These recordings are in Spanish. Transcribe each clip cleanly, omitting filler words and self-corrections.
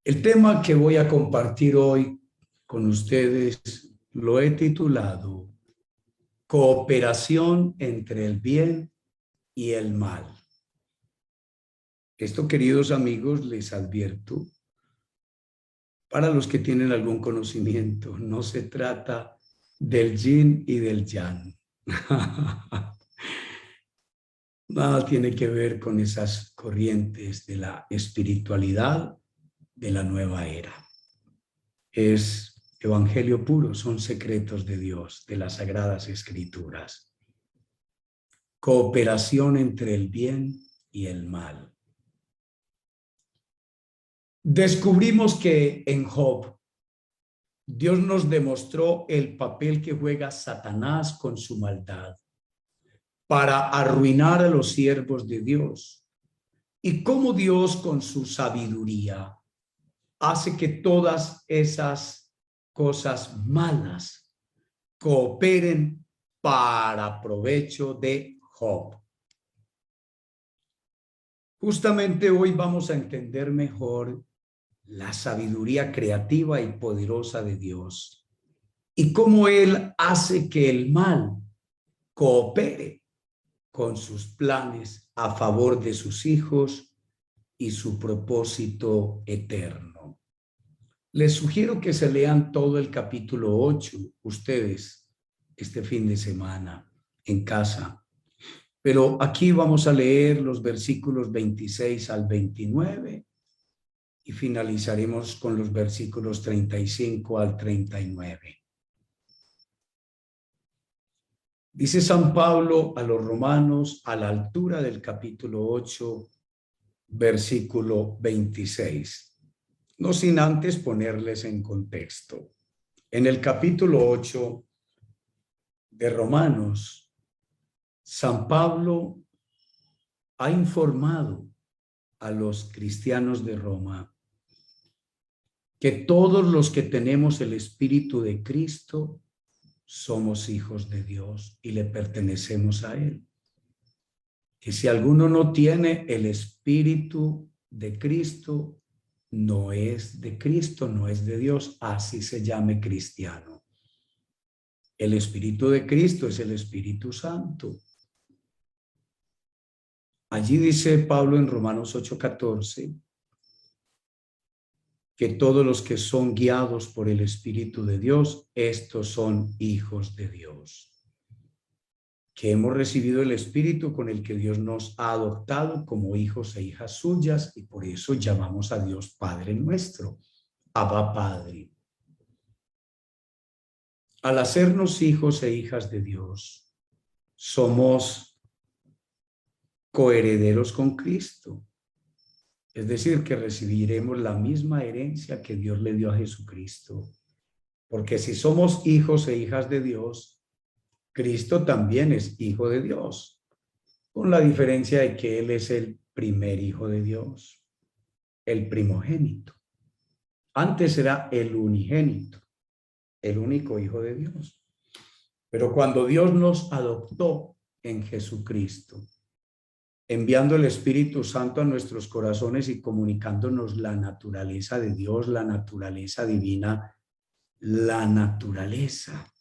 El tema que voy a compartir hoy con ustedes lo he titulado Cooperación entre el bien y el mal. Esto, queridos amigos, les advierto, para los que tienen algún conocimiento, no se trata del yin y del yang. Nada tiene que ver con esas corrientes de la espiritualidad de la nueva era. Es evangelio puro, son secretos de Dios, de las sagradas escrituras. Cooperación entre el bien y el mal. Descubrimos que en Job, Dios nos demostró el papel que juega Satanás con su maldad para arruinar a los siervos de Dios y cómo Dios con su sabiduría hace que todas esas cosas malas cooperen para provecho de Job. Justamente hoy vamos a entender mejor la sabiduría creativa y poderosa de Dios y cómo Él hace que el mal coopere con sus planes a favor de sus hijos y su propósito eterno. Les sugiero que se lean todo el capítulo 8, ustedes, este fin de semana en casa. Pero aquí vamos a leer los versículos 26 al 29 y finalizaremos con los versículos 35 al 39. Dice San Pablo a los romanos a la altura del capítulo 8, versículo 26, no sin antes ponerles en contexto. En el capítulo 8 de Romanos, San Pablo ha informado a los cristianos de Roma que todos los que tenemos el Espíritu de Cristo somos hijos de Dios y le pertenecemos a Él. Que si alguno no tiene el Espíritu de Cristo, no es de Cristo, no es de Dios, así se llame cristiano. El Espíritu de Cristo es el Espíritu Santo. Allí dice Pablo en Romanos 8:14 que todos los que son guiados por el Espíritu de Dios, estos son hijos de Dios. Que hemos recibido el Espíritu con el que Dios nos ha adoptado como hijos e hijas suyas y por eso llamamos a Dios Padre nuestro, Abba Padre. Al hacernos hijos e hijas de Dios, somos coherederos con Cristo. Es decir, que recibiremos la misma herencia que Dios le dio a Jesucristo. Porque si somos hijos e hijas de Dios, Cristo también es hijo de Dios, con la diferencia de que Él es el primer hijo de Dios, el primogénito. Antes era el unigénito, el único hijo de Dios. Pero cuando Dios nos adoptó en Jesucristo, enviando el Espíritu Santo a nuestros corazones y comunicándonos la naturaleza de Dios, la naturaleza divina, la naturaleza,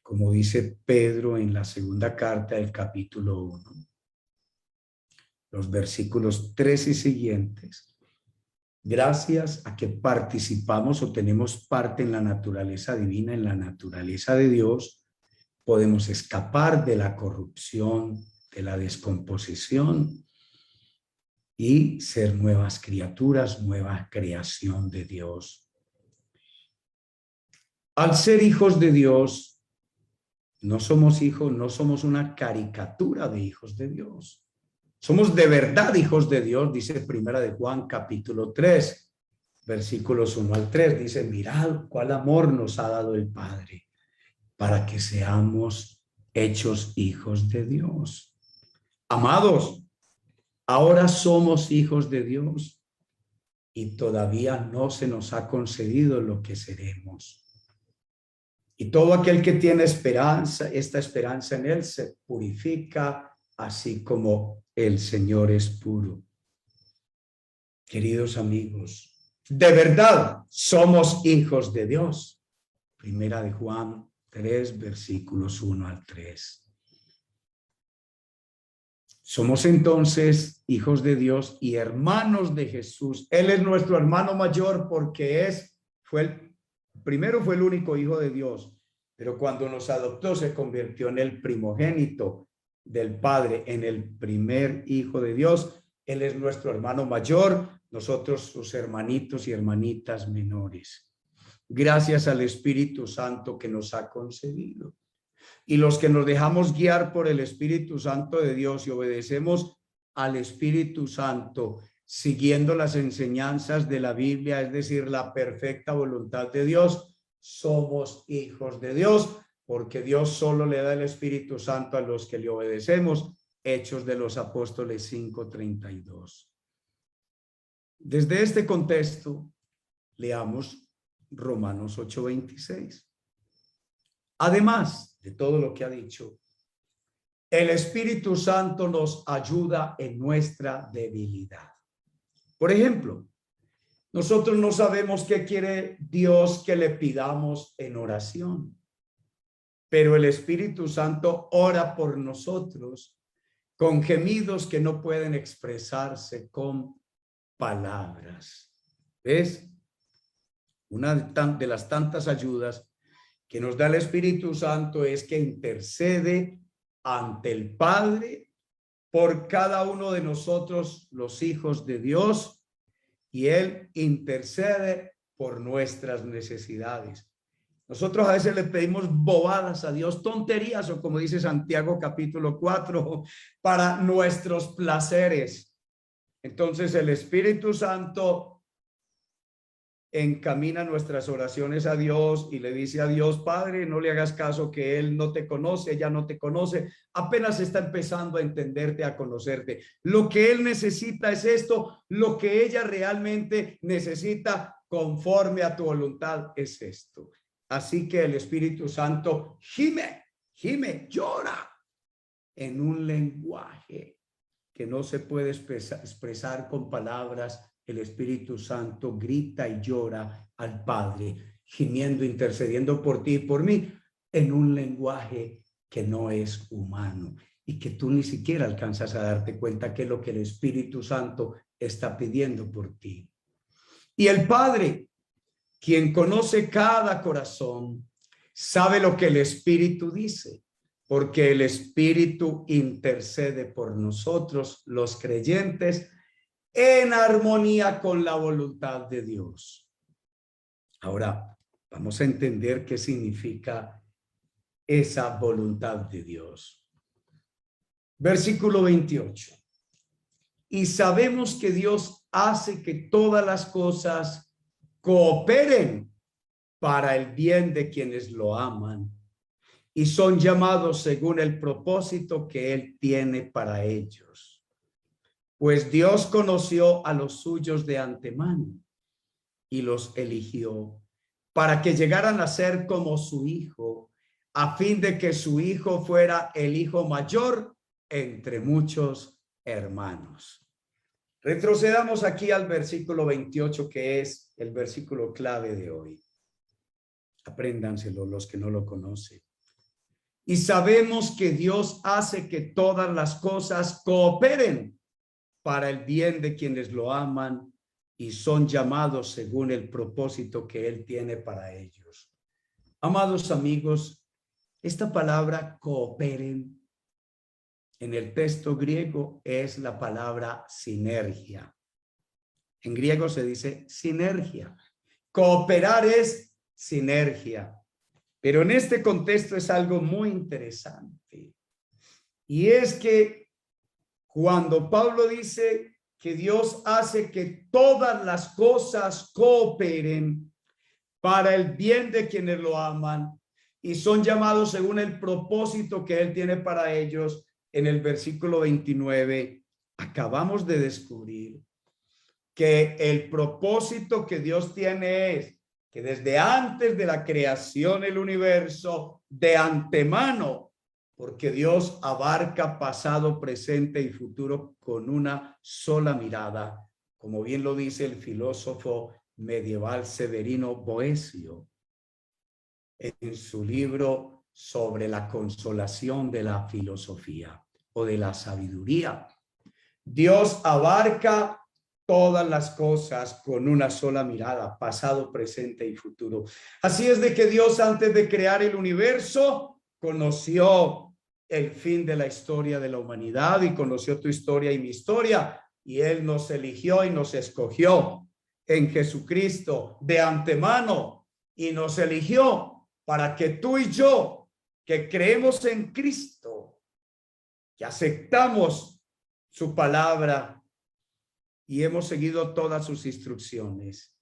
como dice Pedro en la segunda carta del capítulo 1, los versículos 3 y siguientes, gracias a que participamos o tenemos parte en la naturaleza divina, en la naturaleza de Dios, podemos escapar de la corrupción, de la descomposición y ser nuevas criaturas, nueva creación de Dios. Al ser hijos de Dios, no somos hijos, no somos una caricatura de hijos de Dios. Somos de verdad hijos de Dios, dice Primera de Juan capítulo 3, versículos 1 al 3. Dice, mirad cuál amor nos ha dado el Padre para que seamos hechos hijos de Dios. Amados, ahora somos hijos de Dios y todavía no se nos ha concedido lo que seremos. Y todo aquel que tiene esperanza, esta esperanza en Él, se purifica así como el Señor es puro. Queridos amigos, de verdad somos hijos de Dios. Primera de Juan 3, versículos 1 al 3. Somos entonces hijos de Dios y hermanos de Jesús. Él es nuestro hermano mayor porque primero fue el único hijo de Dios, pero cuando nos adoptó se convirtió en el primogénito del Padre, en el primer hijo de Dios. Él es nuestro hermano mayor, nosotros sus hermanitos y hermanitas menores. Gracias al Espíritu Santo que nos ha concedido. Y los que nos dejamos guiar por el Espíritu Santo de Dios y obedecemos al Espíritu Santo, siguiendo las enseñanzas de la Biblia, es decir, la perfecta voluntad de Dios, somos hijos de Dios, porque Dios solo le da el Espíritu Santo a los que le obedecemos. Hechos de los Apóstoles 5:32. Desde este contexto, leamos Romanos 8:26. Además de todo lo que ha dicho, el Espíritu Santo nos ayuda en nuestra debilidad. Por ejemplo, nosotros no sabemos qué quiere Dios que le pidamos en oración, pero el Espíritu Santo ora por nosotros con gemidos que no pueden expresarse con palabras. ¿Ves? Una de las tantas ayudas que nos da el Espíritu Santo es que intercede ante el Padre por cada uno de nosotros, los hijos de Dios, y Él intercede por nuestras necesidades. Nosotros a veces le pedimos bobadas a Dios, tonterías, o como dice Santiago capítulo 4, para nuestros placeres. Entonces el Espíritu Santo encamina nuestras oraciones a Dios y le dice a Dios: Padre, no le hagas caso, que Él no te conoce, ella no te conoce, apenas está empezando a entenderte, a conocerte. Lo que Él necesita es esto, lo que ella realmente necesita conforme a tu voluntad es esto. Así que el Espíritu Santo gime, llora en un lenguaje que no se puede expresar con palabras. El Espíritu Santo grita y llora al Padre, gimiendo, intercediendo por ti y por mí, en un lenguaje que no es humano y que tú ni siquiera alcanzas a darte cuenta que es lo que el Espíritu Santo está pidiendo por ti. Y el Padre, quien conoce cada corazón, sabe lo que el Espíritu dice, porque el Espíritu intercede por nosotros, los creyentes, en armonía con la voluntad de Dios. Ahora vamos a entender qué significa esa voluntad de Dios. Versículo 28. Y sabemos que Dios hace que todas las cosas cooperen para el bien de quienes lo aman y son llamados según el propósito que Él tiene para ellos. Pues Dios conoció a los suyos de antemano y los eligió para que llegaran a ser como su hijo, a fin de que su hijo fuera el hijo mayor entre muchos hermanos. Retrocedamos aquí al versículo 28, que es el versículo clave de hoy. Apréndanselo los que no lo conocen. Y sabemos que Dios hace que todas las cosas cooperen para el bien de quienes lo aman y son llamados según el propósito que Él tiene para ellos. Amados amigos, esta palabra cooperen en el texto griego es la palabra sinergia. En griego se dice sinergia. Cooperar es sinergia. Pero en este contexto es algo muy interesante. Y es que cuando Pablo dice que Dios hace que todas las cosas cooperen para el bien de quienes lo aman y son llamados según el propósito que Él tiene para ellos, en el versículo 29, acabamos de descubrir que el propósito que Dios tiene es que desde antes de la creación del universo, de antemano, porque Dios abarca pasado, presente y futuro con una sola mirada, como bien lo dice el filósofo medieval Severino Boecio en su libro sobre la consolación de la filosofía o de la sabiduría. Dios abarca todas las cosas con una sola mirada, pasado, presente y futuro. Así es de que Dios, antes de crear el universo, conoció el fin de la historia de la humanidad y conoció tu historia y mi historia, y Él nos eligió y nos escogió en Jesucristo de antemano y nos eligió para que tú y yo, que creemos en Cristo, que aceptamos su palabra y hemos seguido todas sus instrucciones,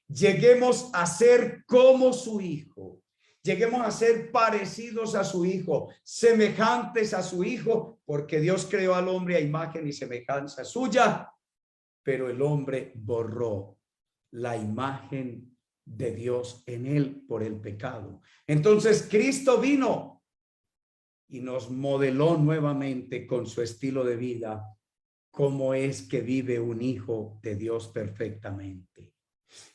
lleguemos a ser como su Hijo, lleguemos a ser parecidos a su Hijo, semejantes a su Hijo, porque Dios creó al hombre a imagen y semejanza suya, pero el hombre borró la imagen de Dios en él por el pecado. Entonces Cristo vino y nos modeló nuevamente con su estilo de vida cómo es que vive un hijo de Dios perfectamente.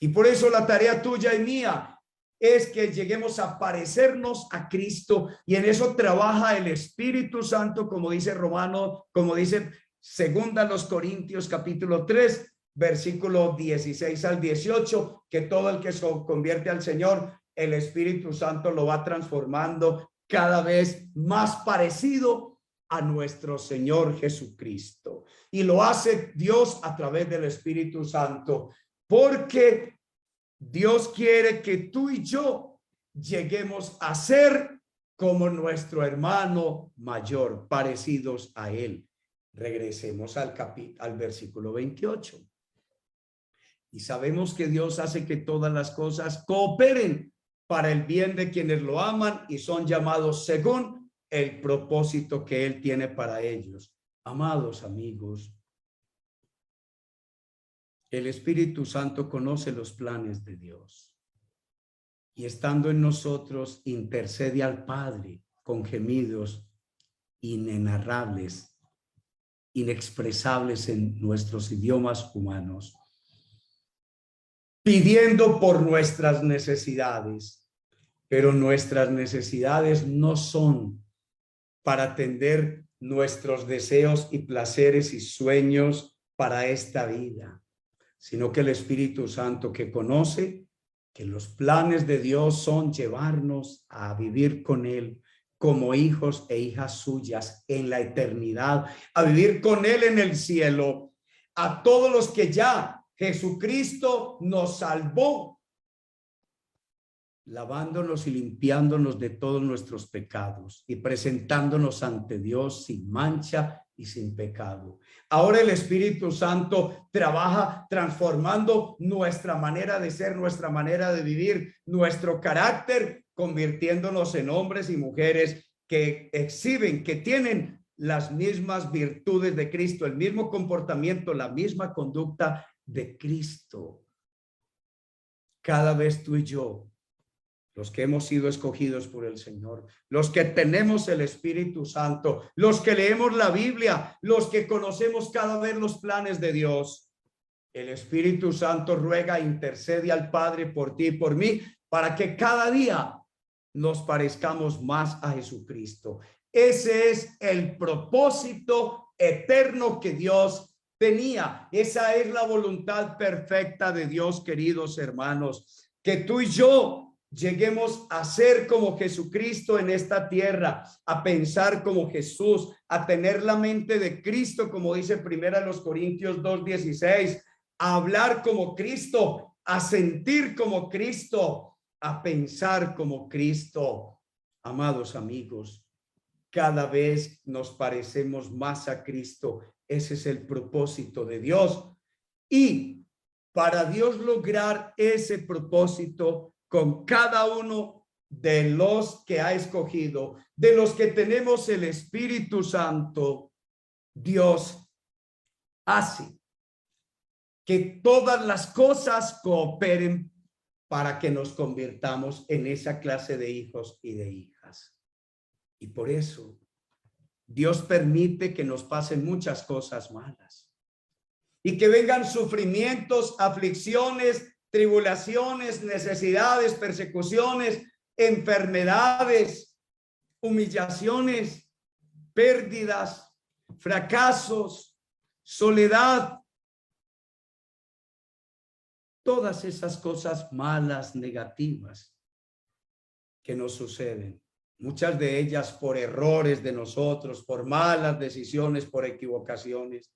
Y por eso la tarea tuya y mía es que lleguemos a parecernos a Cristo, y en eso trabaja el Espíritu Santo, como dice Romano, como dice segunda los Corintios capítulo 3, versículo 16 al 18, que todo el que se convierte al Señor, el Espíritu Santo lo va transformando cada vez más parecido a nuestro Señor Jesucristo. Y lo hace Dios a través del Espíritu Santo, porque Dios quiere que tú y yo lleguemos a ser como nuestro hermano mayor, parecidos a él. Regresemos al versículo 28. Y sabemos que Dios hace que todas las cosas cooperen para el bien de quienes lo aman y son llamados según el propósito que Él tiene para ellos. Amados amigos, el Espíritu Santo conoce los planes de Dios y estando en nosotros intercede al Padre con gemidos inenarrables, inexpresables en nuestros idiomas humanos, pidiendo por nuestras necesidades, pero nuestras necesidades no son para atender nuestros deseos y placeres y sueños para esta vida, sino que el Espíritu Santo, que conoce que los planes de Dios son llevarnos a vivir con Él como hijos e hijas suyas en la eternidad, a vivir con Él en el cielo, a todos los que ya Jesucristo nos salvó, lavándonos y limpiándonos de todos nuestros pecados y presentándonos ante Dios sin mancha y sin pecado. Ahora el Espíritu Santo trabaja transformando nuestra manera de ser, nuestra manera de vivir, nuestro carácter, convirtiéndonos en hombres y mujeres que exhiben, que tienen las mismas virtudes de Cristo, el mismo comportamiento, la misma conducta de Cristo. Cada vez tú y yo, los que hemos sido escogidos por el Señor, los que tenemos el Espíritu Santo, los que leemos la Biblia, los que conocemos cada vez los planes de Dios, el Espíritu Santo ruega, intercede al Padre por ti y por mí, para que cada día nos parezcamos más a Jesucristo. Ese es el propósito eterno que Dios tenía. Esa es la voluntad perfecta de Dios, queridos hermanos, que tú y yo lleguemos a ser como Jesucristo en esta tierra, a pensar como Jesús, a tener la mente de Cristo, como dice primera los Corintios 2:16, a hablar como Cristo, a sentir como Cristo, a pensar como Cristo. Amados amigos, cada vez nos parecemos más a Cristo. Ese es el propósito de Dios. Y para Dios lograr ese propósito con cada uno de los que ha escogido, de los que tenemos el Espíritu Santo, Dios hace que todas las cosas cooperen para que nos convirtamos en esa clase de hijos y de hijas. Y por eso Dios permite que nos pasen muchas cosas malas. y que vengan sufrimientos, aflicciones, tribulaciones, necesidades, persecuciones, enfermedades, humillaciones, pérdidas, fracasos, soledad, todas esas cosas malas, negativas que nos suceden. Muchas de ellas por errores de nosotros, por malas decisiones, por equivocaciones.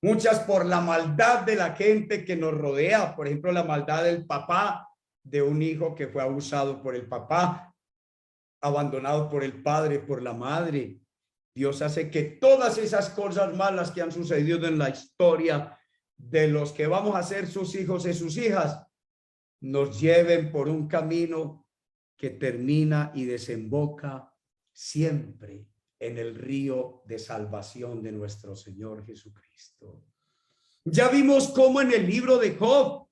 Muchas por la maldad de la gente que nos rodea. Por ejemplo, la maldad del papá, de un hijo que fue abusado por el papá, abandonado por el padre, por la madre. Dios hace que todas esas cosas malas que han sucedido en la historia de los que vamos a ser sus hijos y sus hijas, nos lleven por un camino que termina y desemboca siempre en el río de salvación de nuestro Señor Jesucristo. Ya vimos cómo en el libro de Job,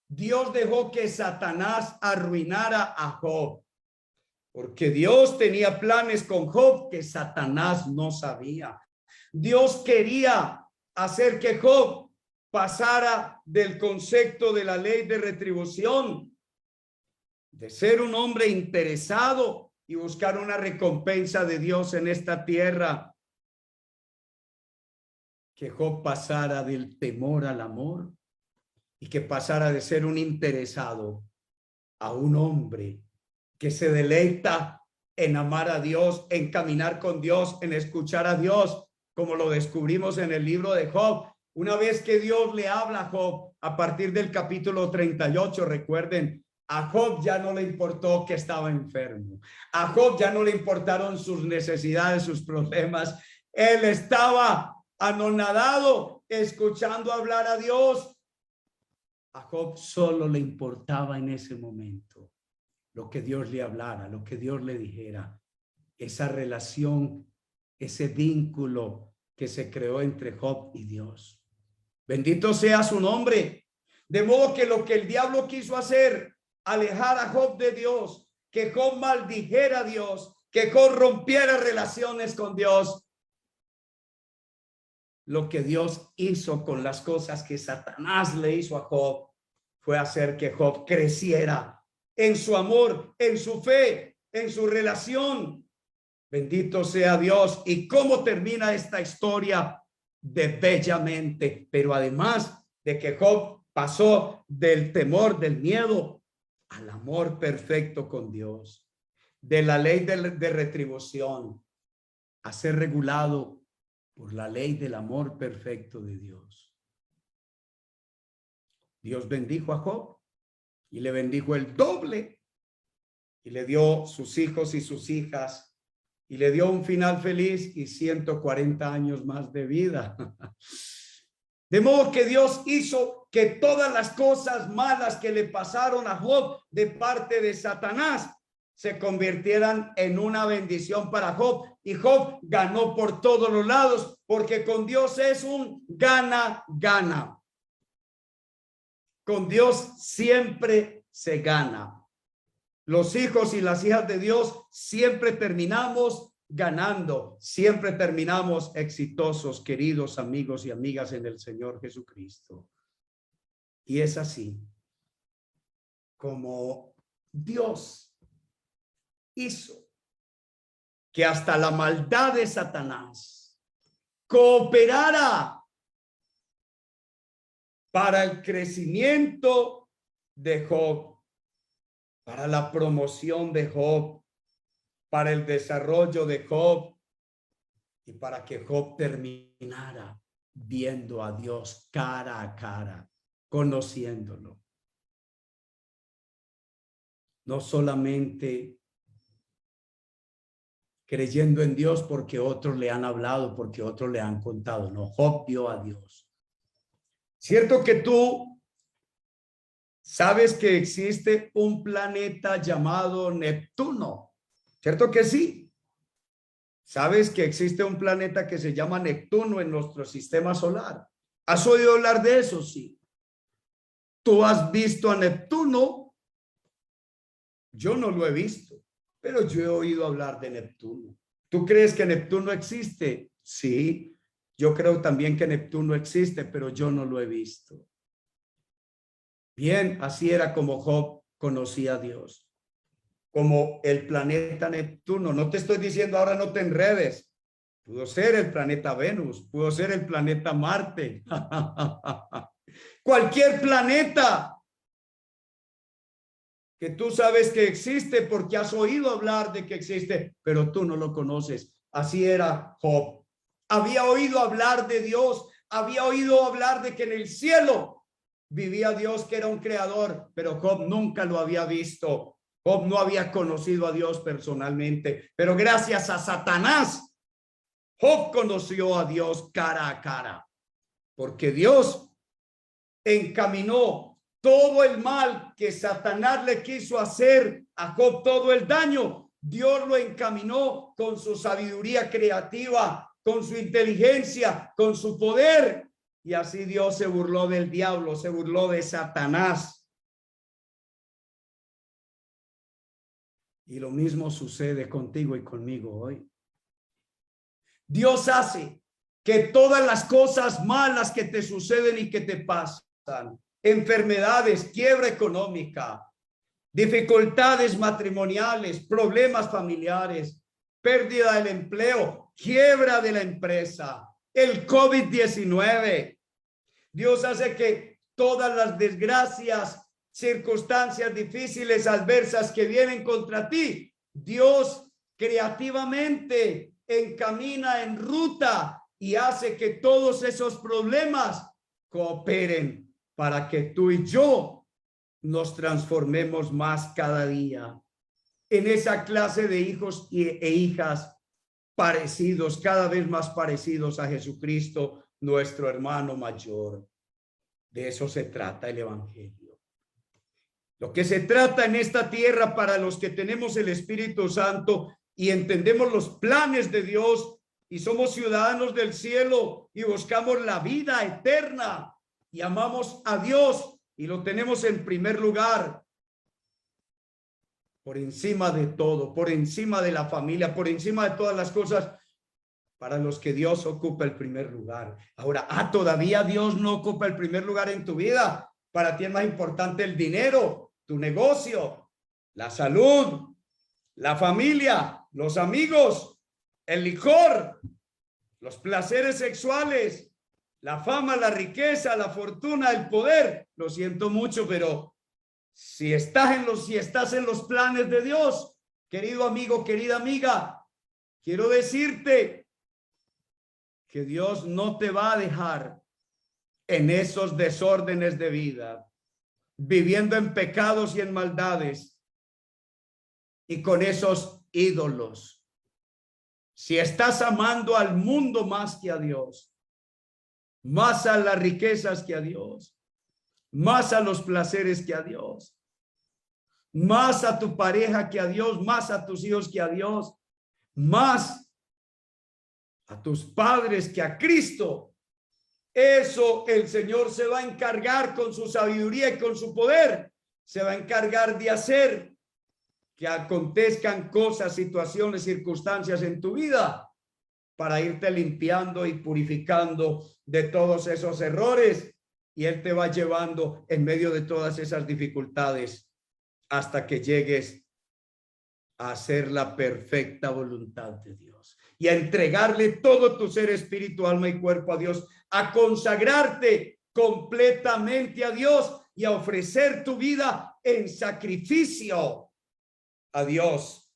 Dios dejó que Satanás arruinara a Job, porque Dios tenía planes con Job que Satanás no sabía. Dios quería hacer que Job pasara del concepto de la ley de retribución, de ser un hombre interesado y buscar una recompensa de Dios en esta tierra, que Job pasara del temor al amor y que pasara de ser un interesado a un hombre que se deleita en amar a Dios, en caminar con Dios, en escuchar a Dios, como lo descubrimos en el libro de Job. Una vez que Dios le habla a Job, a partir del capítulo 38, recuerden, a Job ya no le importó que estaba enfermo. A Job ya no le importaron sus necesidades, sus problemas. Él estaba anonadado, escuchando hablar a Dios. A Job solo le importaba en ese momento lo que Dios le hablara, lo que Dios le dijera. Esa relación, ese vínculo que se creó entre Job y Dios. Bendito sea su nombre. De modo que lo que el diablo quiso hacer, alejar a Job de Dios, que Job maldijera a Dios, que Job rompiera relaciones con Dios. Lo que Dios hizo con las cosas que Satanás le hizo a Job fue hacer que Job creciera en su amor, en su fe, en su relación. Bendito sea Dios. ¿Y cómo termina esta historia? De bellamente, pero además de que Job pasó del temor, del miedo, al amor perfecto con Dios, de la ley de retribución, a ser regulado por la ley del amor perfecto de Dios. Dios bendijo a Job y le bendijo el doble y le dio sus hijos y sus hijas y le dio un final feliz y 140 años más de vida. De modo que Dios hizo que todas las cosas malas que le pasaron a Job de parte de Satanás se convirtieran en una bendición para Job, y Job ganó por todos los lados, porque con Dios es un gana-gana. Con Dios siempre se gana. Los hijos y las hijas de Dios siempre terminamos ganando, siempre terminamos exitosos, queridos amigos y amigas en el Señor Jesucristo. Y es así como Dios hizo que hasta la maldad de Satanás cooperara para el crecimiento de Job, para la promoción de Job, para el desarrollo de Job y para que Job terminara viendo a Dios cara a cara, conociéndolo. No solamente creyendo en Dios porque otros le han hablado, porque otros le han contado. No, Job vio a Dios. Cierto que tú sabes que existe un planeta llamado Neptuno, ¿cierto que sí? ¿Sabes que existe un planeta que se llama Neptuno en nuestro sistema solar? ¿Has oído hablar de eso? Sí. ¿Tú has visto a Neptuno? Yo no lo he visto, pero yo he oído hablar de Neptuno. ¿Tú crees que Neptuno existe? Sí. Yo creo también que Neptuno existe, pero yo no lo he visto. Bien, así era como Job conocía a Dios. Como el planeta Neptuno. No te estoy diciendo ahora no te enredes. Pudo ser el planeta Venus, pudo ser el planeta Marte. Cualquier planeta que tú sabes que existe porque has oído hablar de que existe, pero tú no lo conoces. Así era Job. Había oído hablar de Dios, había oído hablar de que en el cielo vivía Dios, que era un creador, pero Job nunca lo había visto. Job no había conocido a Dios personalmente, pero gracias a Satanás, Job conoció a Dios cara a cara, porque Dios encaminó todo el mal que Satanás le quiso hacer a Job, todo el daño, Dios lo encaminó con su sabiduría creativa, con su inteligencia, con su poder. Y así Dios se burló del diablo, se burló de Satanás. Y lo mismo sucede contigo y conmigo hoy. Dios hace que todas las cosas malas que te suceden y que te pasan, enfermedades, quiebra económica, dificultades matrimoniales, problemas familiares, pérdida del empleo, quiebra de la empresa, el COVID-19. Dios hace que todas las desgracias, circunstancias difíciles, adversas que vienen contra ti, Dios creativamente encamina en ruta y hace que todos esos problemas cooperen para que tú y yo nos transformemos más cada día en esa clase de hijos e hijas parecidos, cada vez más parecidos a Jesucristo, nuestro hermano mayor. De eso se trata el evangelio. Lo que se trata en esta tierra para los que tenemos el Espíritu Santo y entendemos los planes de Dios y somos ciudadanos del cielo y buscamos la vida eterna y amamos a Dios y lo tenemos en primer lugar, por encima de todo, por encima de la familia, por encima de todas las cosas, para los que Dios ocupa el primer lugar. Ahora, todavía Dios no ocupa el primer lugar en tu vida. Para ti es más importante el dinero, tu negocio, la salud, la familia, los amigos, el licor, los placeres sexuales, la fama, la riqueza, la fortuna, el poder. Lo siento mucho, pero si estás en los planes de Dios, querido amigo, querida amiga, quiero decirte que Dios no te va a dejar en esos desórdenes de vida, viviendo en pecados y en maldades y con esos ídolos. Si estás amando al mundo más que a Dios, más a las riquezas que a Dios, más a los placeres que a Dios, más a tu pareja que a Dios, más a tus hijos que a Dios, más a tus padres que a Cristo, eso el Señor se va a encargar con su sabiduría y con su poder, se va a encargar de hacer que acontezcan cosas, situaciones, circunstancias en tu vida para irte limpiando y purificando de todos esos errores, y Él te va llevando en medio de todas esas dificultades hasta que llegues a hacer la perfecta voluntad de Dios y a entregarle todo tu ser, espíritu, alma y cuerpo a Dios, a consagrarte completamente a Dios y a ofrecer tu vida en sacrificio a Dios,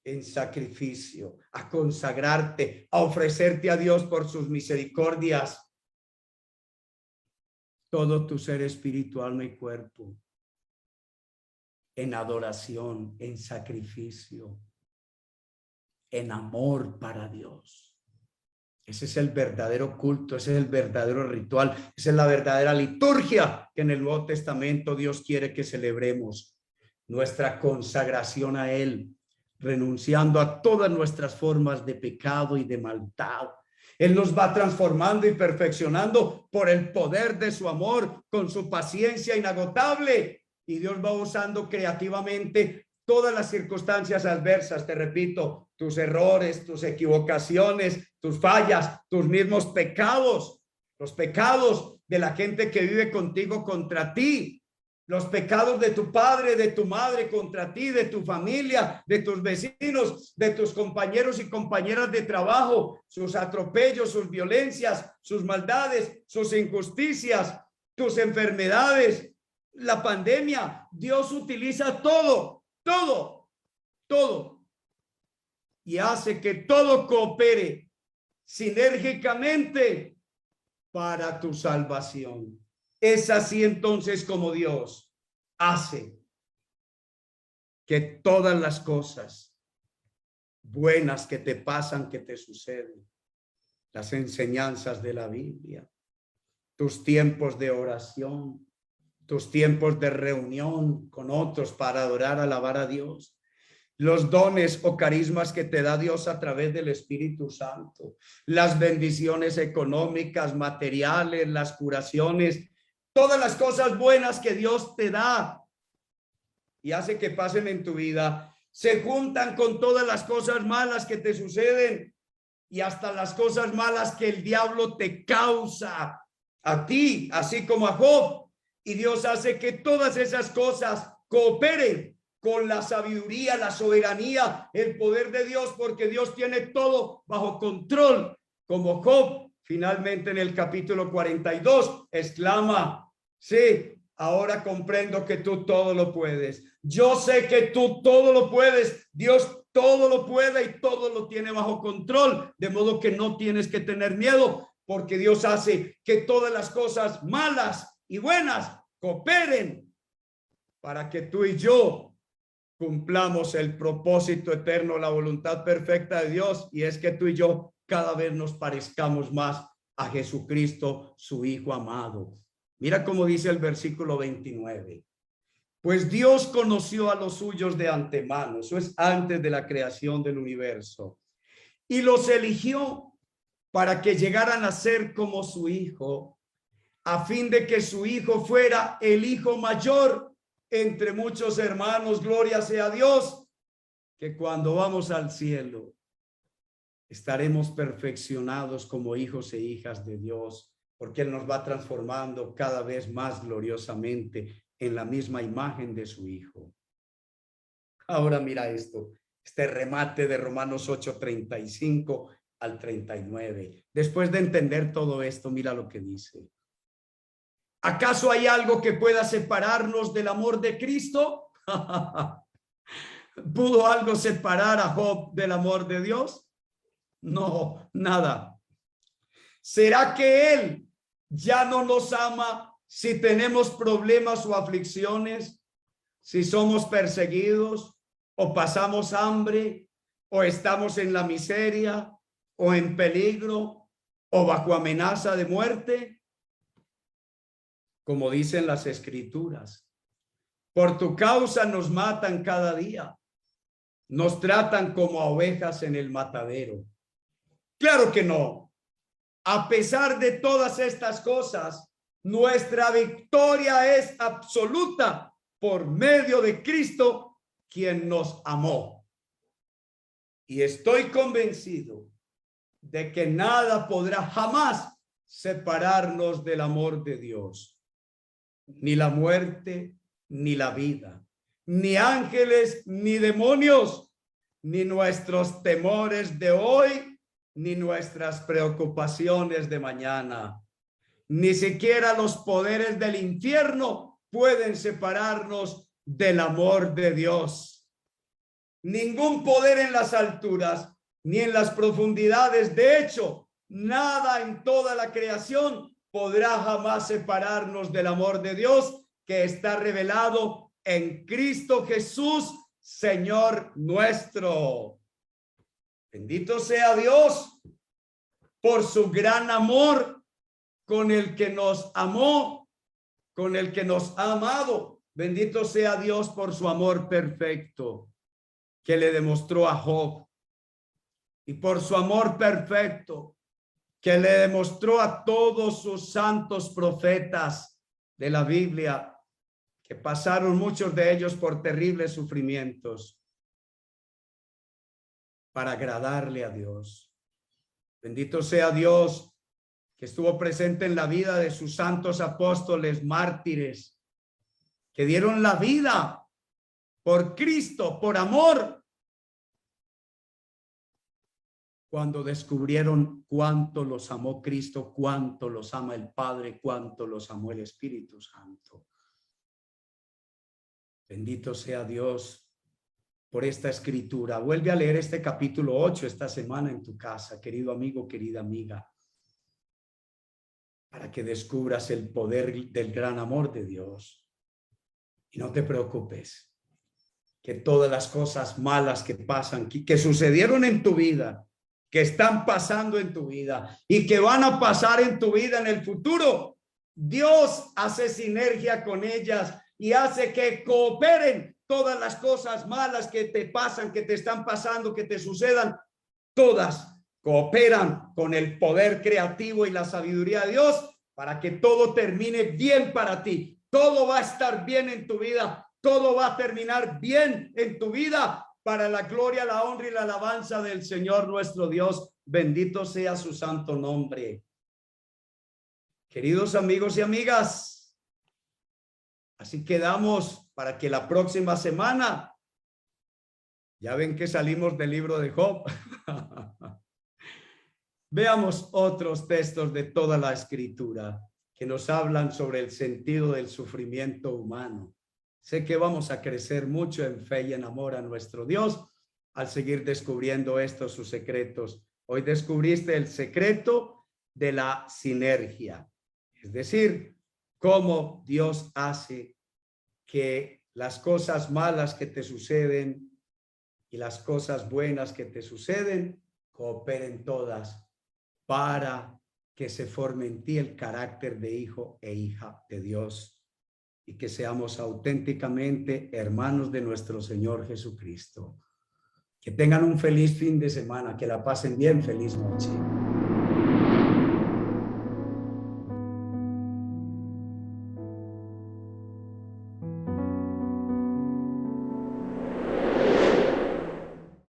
en sacrificio, a consagrarte, a ofrecerte a Dios por sus misericordias, todo tu ser, espíritu, alma y cuerpo, en adoración, en sacrificio, en amor para Dios. Ese es el verdadero culto, ese es el verdadero ritual, esa es la verdadera liturgia que en el Nuevo Testamento Dios quiere que celebremos. Nuestra consagración a Él, renunciando a todas nuestras formas de pecado y de maldad. Él nos va transformando y perfeccionando por el poder de su amor, con su paciencia inagotable. Y Dios va usando creativamente todas las circunstancias adversas, te repito, tus errores, tus equivocaciones, tus fallas, tus mismos pecados, los pecados de la gente que vive contigo contra ti, los pecados de tu padre, de tu madre contra ti, de tu familia, de tus vecinos, de tus compañeros y compañeras de trabajo, sus atropellos, sus violencias, sus maldades, sus injusticias, tus enfermedades, la pandemia. Dios utiliza todo, todo, y hace que todo coopere sinérgicamente para tu salvación. Es así entonces como Dios hace que todas las cosas buenas que te pasan, que te suceden, las enseñanzas de la Biblia, tus tiempos de oración, tus tiempos de reunión con otros para adorar, alabar a Dios, los dones o carismas que te da Dios a través del Espíritu Santo, las bendiciones económicas, materiales, las curaciones, todas las cosas buenas que Dios te da y hace que pasen en tu vida, se juntan con todas las cosas malas que te suceden y hasta las cosas malas que el diablo te causa a ti, así como a Job. Y Dios hace que todas esas cosas cooperen con la sabiduría, la soberanía, el poder de Dios, porque Dios tiene todo bajo control, como Job finalmente en el capítulo 42 exclama: sí, ahora comprendo que tú todo lo puedes. Yo sé que tú todo lo puedes. Dios todo lo puede y todo lo tiene bajo control, de modo que no tienes que tener miedo, porque Dios hace que todas las cosas malas y buenas cooperen para que tú y yo cumplamos el propósito eterno, la voluntad perfecta de Dios, y es que tú y yo cada vez nos parezcamos más a Jesucristo, su Hijo amado. Mira cómo dice el versículo 29. Pues Dios conoció a los suyos de antemano, eso es antes de la creación del universo, y los eligió para que llegaran a ser como su Hijo, a fin de que su Hijo fuera el Hijo mayor entre muchos hermanos. Gloria sea a Dios, que cuando vamos al cielo estaremos perfeccionados como hijos e hijas de Dios, porque Él nos va transformando cada vez más gloriosamente en la misma imagen de su Hijo. Ahora mira esto, este remate de Romanos 8:35 al 39. Después de entender todo esto, mira lo que dice. ¿Acaso hay algo que pueda separarnos del amor de Cristo? ¿Pudo algo separar a Job del amor de Dios? No, nada. ¿Será que Él ya no nos ama si tenemos problemas o aflicciones, si somos perseguidos o pasamos hambre o estamos en la miseria o en peligro o bajo amenaza de muerte? Como dicen las Escrituras, por tu causa nos matan cada día, nos tratan como a ovejas en el matadero. Claro que no. A pesar de todas estas cosas, nuestra victoria es absoluta por medio de Cristo, quien nos amó. Y estoy convencido de que nada podrá jamás separarnos del amor de Dios. Ni la muerte, ni la vida, ni ángeles, ni demonios, ni nuestros temores de hoy, ni nuestras preocupaciones de mañana. Ni siquiera los poderes del infierno pueden separarnos del amor de Dios. Ningún poder en las alturas, ni en las profundidades. De hecho, nada en toda la creación podrá jamás separarnos del amor de Dios que está revelado en Cristo Jesús, Señor nuestro. Bendito sea Dios por su gran amor con el que nos amó, con el que nos ha amado. Bendito sea Dios por su amor perfecto que le demostró a Job, y por su amor perfecto que le demostró a todos sus santos profetas de la Biblia, que pasaron muchos de ellos por terribles sufrimientos para agradarle a Dios. Bendito sea Dios que estuvo presente en la vida de sus santos apóstoles, mártires, que dieron la vida por Cristo, por amor, cuando descubrieron cuánto los amó Cristo, cuánto los ama el Padre, cuánto los amó el Espíritu Santo. Bendito sea Dios por esta escritura. Vuelve a leer este capítulo 8 esta semana en tu casa, querido amigo, querida amiga, para que descubras el poder del gran amor de Dios. Y no te preocupes, que todas las cosas malas que pasan, que sucedieron en tu vida, que están pasando en tu vida y que van a pasar en tu vida en el futuro, Dios hace sinergia con ellas y hace que cooperen todas las cosas malas que te pasan, que te están pasando, que te sucedan. Todas cooperan con el poder creativo y la sabiduría de Dios para que todo termine bien para ti. Todo va a estar bien en tu vida. Todo va a terminar bien en tu vida para la gloria, la honra y la alabanza del Señor nuestro Dios. Bendito sea su santo nombre. Queridos amigos y amigas, así quedamos para que la próxima semana, ya ven que salimos del libro de Job, veamos otros textos de toda la escritura que nos hablan sobre el sentido del sufrimiento humano. Sé que vamos a crecer mucho en fe y en amor a nuestro Dios al seguir descubriendo estos sus secretos. Hoy descubriste el secreto de la sinergia, es decir, cómo Dios hace que las cosas malas que te suceden y las cosas buenas que te suceden cooperen todas para que se forme en ti el carácter de hijo e hija de Dios y que seamos auténticamente hermanos de nuestro Señor Jesucristo. Que tengan un feliz fin de semana, que la pasen bien, feliz noche.